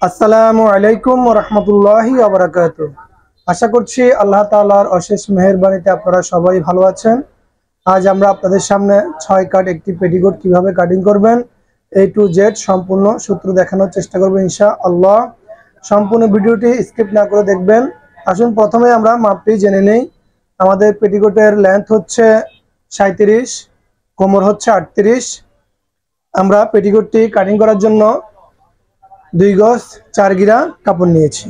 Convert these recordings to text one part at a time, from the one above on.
আসসালামু আলাইকুম ওয়া রাহমাতুল্লাহি ওয়া বারাকাতুহু। আশা করছি আল্লাহ তাআলার অশেষ মেহেরবানিতে আপনারা সবাই ভালো আছেন। আজ আমরা আপনাদের সামনে 6 কাট একটি পেটিকোট কিভাবে কাটিং করবেন A to Z সম্পূর্ণ সূত্র দেখানোর চেষ্টা করব ইনশাআল্লাহ। সম্পূর্ণ ভিডিওটি স্কিপ না করে দেখবেন। আসুন প্রথমে আমরা মাপটি জেনে নেই। আমাদের পেটিকোটের লেন্থ হচ্ছে 37, কোমর হচ্ছে 38। আমরা পেটিকোটটি কাটিং করার জন্য 2 গজ 4 গিরা কাপড় নিয়েছি।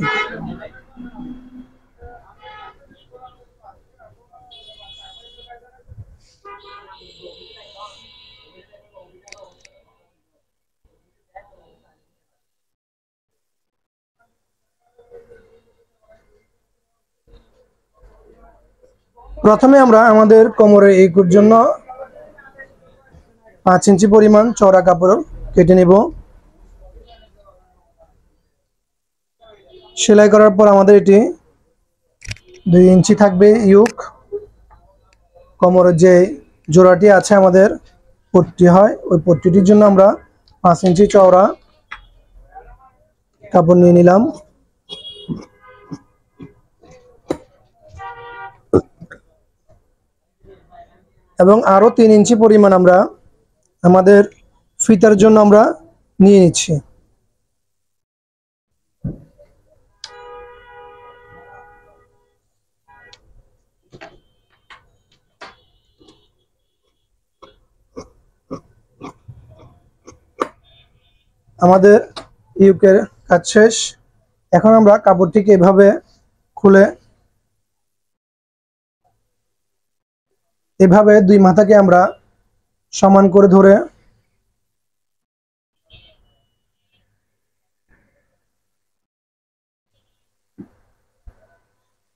প্রথমে আমরা আমাদের কোমরের একুর জন্য 5 ইঞ্চি পরিমাণ চওড়া কাপড় কেটে নেব। সেলাই করার পর আমাদের এটি 2 ইঞ্চি থাকবে ইউক। কোমরের যে জোড়াটি আছে আমাদের পট্টি হয়, ওই পট্টিটির জন্য আমরা 5 ইঞ্চি চওড়া কাপড় নিয়ে নিলাম। এবং আরো 3 ইঞ্চি পরিমাণ আমরা আমাদের ফিতার জন্য আমরা নিয়ে নিচ্ছি। আমাদের ইউকের কাজ শেষ। এখন আমরা কাপড়টিকে এভাবে খুলে এভাবে 2 মাথাকে আমরা সমান করে ধরে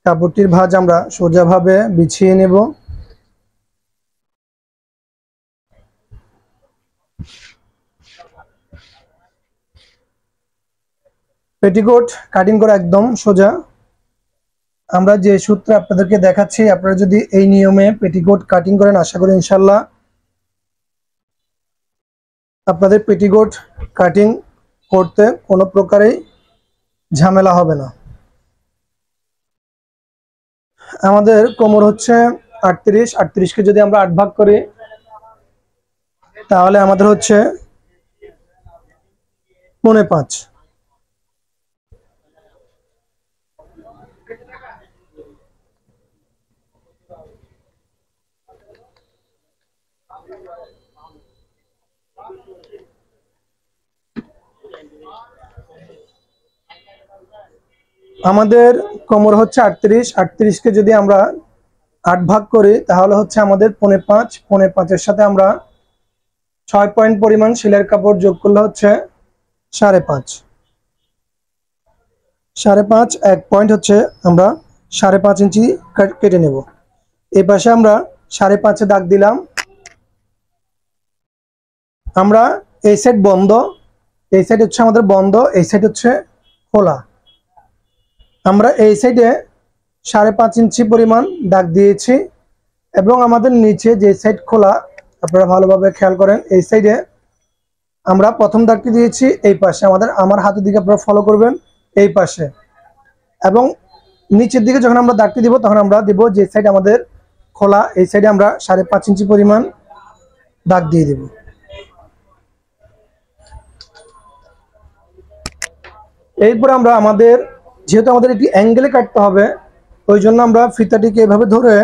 কাপড়টির ভাঁজ আমরা সোজাভাবে বিছিয়ে নেব। পেটিকোট কাটিং করা একদম সোজা। আমরা যে সূত্র আপনাদেরকে দেখাচ্ছি, আপনারা যদি এই নিয়মে পেটিকোট কাটিং করেন, আশা করি ইনশাল্লাহ আপনাদের পেটিকোট কাটিং করতে কোনো প্রকারেই ঝামেলা হবে না। আমাদের কোমর হচ্ছে 38, 38কে যদি আমরা 8 ভাগ করি তাহলে আমাদের হচ্ছে 5.5। আমাদের কোমর হচ্ছে 38, 38কে যদি আমরা 8 ভাগ করি তাহলে হচ্ছে আমাদের 5.5। 5.5-এর সাথে আমরা 6 পয়েন্ট পরিমাণ সেলাইয়ের কাপড় যোগ করলে হচ্ছে 5.5। 5.5 1 পয়েন্ট হচ্ছে আমরা 5.5 ইঞ্চি কেটে নেব। এই পাশে আমরা 5.5-এ দাগ দিলাম। আমরা এই সাইড বন্ধ, এই সাইড হচ্ছে আমাদের বন্ধ, এই সাইড হচ্ছে খোলা। আমরা এই সাইডে 5.5 ইঞ্চি পরিমাণ দাগ দিয়েছি এবং আমাদের নিচে যে সাইড খোলা, আপনারা ভালোভাবে খেয়াল করেন, এই সাইডে আমরা প্রথম দাগটি দিয়েছি এই পাশে। আমার হাতের দিকে আপনারা ফলো করবেন, এই পাশে। এবং নিচের দিকে যখন আমরা দাগটি দিব তখন আমরা দিব যে সাইড আমাদের খোলা, এই সাইডে আমরা 5.5 ইঞ্চি পরিমাণ দাগ দিয়ে দেব। এরপর আমরা যেহেতু আমাদের একটি অ্যাঙ্গেলে কাটতে হবে, ওই জন্য আমরা ফিতাটিকে এভাবে ধরে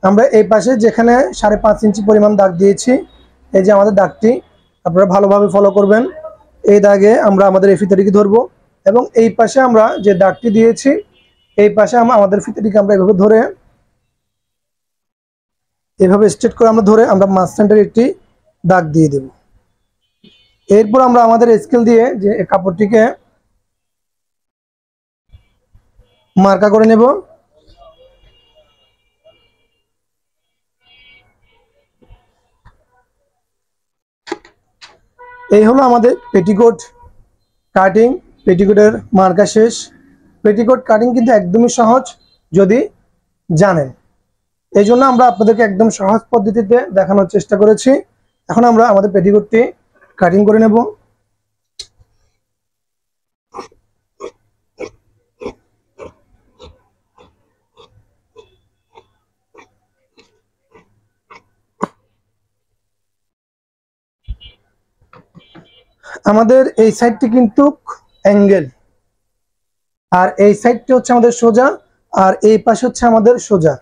আমরা এই পাশে যেখানে 5.5 ইঞ্চি পরিমাণ দাগ দিয়েছি, এই যে আমাদের দাগটি, আপনারা ভালোভাবে ফলো করবেন। এই দাগে আমরা আমাদের এই ফিতাটিকে ধরবো এবং এই পাশে আমরা যে দাগটি দিয়েছি এই পাশে আমাদের ফিতাটিকে আমরা এভাবে ধরে, এভাবে স্ট্রেট করে আমরা ধরে আমরা মাঝ সেন্টারে একটি দাগ দিয়ে দেব। এরপর আমরা আমাদের স্কেল দিয়ে যে কাপড়টিকে মার্কা করে নেব। এই হলো আমাদের পেটিকোট কাটিং। পেটিকোটের মার্কা শেষ। পেটিকোট কাটিং কিন্তু একদমই সহজ যদি জানেন। এই জন্য আমরা আপনাদেরকে একদম সহজ পদ্ধতিতে দেখানোর চেষ্টা করেছি। এখন আমরা আমাদের পেটিকোটটি কাটিং করে নেব। আমাদের এই সাইডটি কিন্তু অ্যাঙ্গেল, আর এই সাইডটি হচ্ছে আমাদের সোজা, আর এই পাশে হচ্ছে আমাদের সোজা।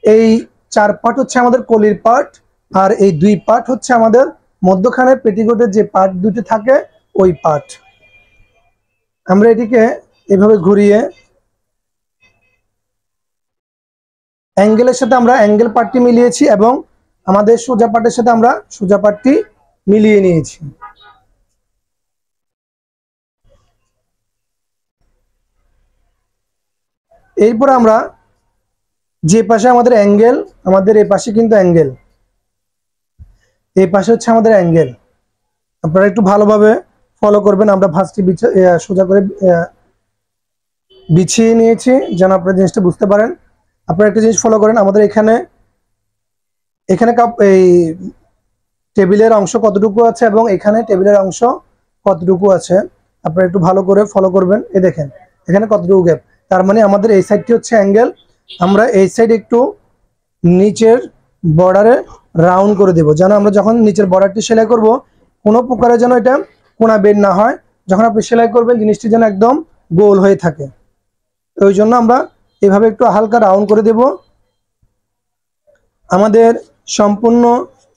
এই 4 পার্ট হচ্ছে আমাদের কলির পার্ট, আর এই 2 পার্ট হচ্ছে আমাদের মধ্যখানে পেটিকোটের যে পার্ট দুটি থাকে ওই পার্ট। আমরা এটিকে এভাবে ঘুরিয়ে অ্যাঙ্গেলের সাথে আমরা অ্যাঙ্গেল পার্টটি মিলিয়েছি এবং আমাদের সোজা পার্টের সাথে আমরা সোজা পার্টটি মিলিয়ে নিয়েছি। এরপর আমরা যে পাশে আমাদের অ্যাঙ্গেল, আমাদের এই পাশে কিন্তু অ্যাঙ্গেল, এই পাশে হচ্ছে আমাদের অ্যাঙ্গেল। আপনারা একটু ভালোভাবে ফলো করবেন। আমরা ভাঁজটি সোজা করে বিছিয়ে নিয়েছি যেন আপনারা জিনিসটা বুঝতে পারেন। আপনারা একটা জিনিস ফলো করেন, আমাদের এখানে এই টেবিলের অংশ কতটুকু আছে এবং এখানে টেবিলের অংশ কতটুকু আছে, আপনারা একটু ভালো করে ফলো করবেন। এই দেখেন এখানে কতটুকু গ্যাপ, তার মানে আমাদের এই সাইডটি হচ্ছে অ্যাঙ্গেল। আমরা এই সাইড একটু নিচের বর্ডারে রাউন্ড করে দেব, যেন আমরা যখন নিচের বর্ডারটি সেলাই করব কোনো প্রকারে যেন এটা কোনা বের না হয়। যখন আপনি সেলাই করবেন জিনিসটি যেন একদম গোল হয়ে থাকে, ওই জন্য আমরা এভাবে একটু হালকা রাউন্ড করে দেব। আমাদের সম্পূর্ণ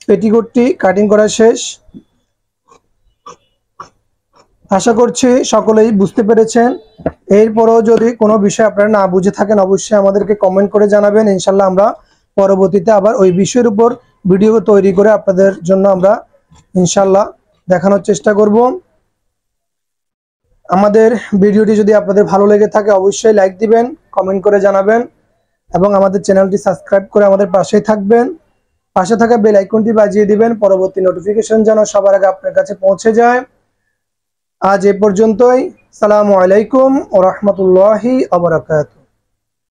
পেটিকোটটি কাটিং করা শেষ। আশা করছি সকলেই বুঝতে পেরেছেন। এরপরও যদি কোনো বিষয় আপনারা না বুঝে থাকেন অবশ্যই আমাদেরকে কমেন্ট করে জানাবেন। ইনশাল্লাহ আমরা পরবর্তীতে আবার ওই বিষয়ের উপর ভিডিও তৈরি করে আপনাদের জন্য আমরা ইনশাল্লাহ দেখানোর চেষ্টা করব। আমাদের ভিডিওটি যদি আপনাদের ভালো লেগে থাকে অবশ্যই লাইক দিবেন, কমেন্ট করে জানাবেন এবং আমাদের চ্যানেলটি সাবস্ক্রাইব করে আমাদের পাশেই থাকবেন। পাশে থাকা বেল আইকনটি বাজিয়ে দিবেন, পরবর্তী নোটিফিকেশন যেন সবার আগে আপনার কাছে পৌঁছে যায়। আজ এ পর্যন্তই। আসসালামু আলাইকুম ওয়া রাহমাতুল্লাহি ওয়া বারাকাতুহু।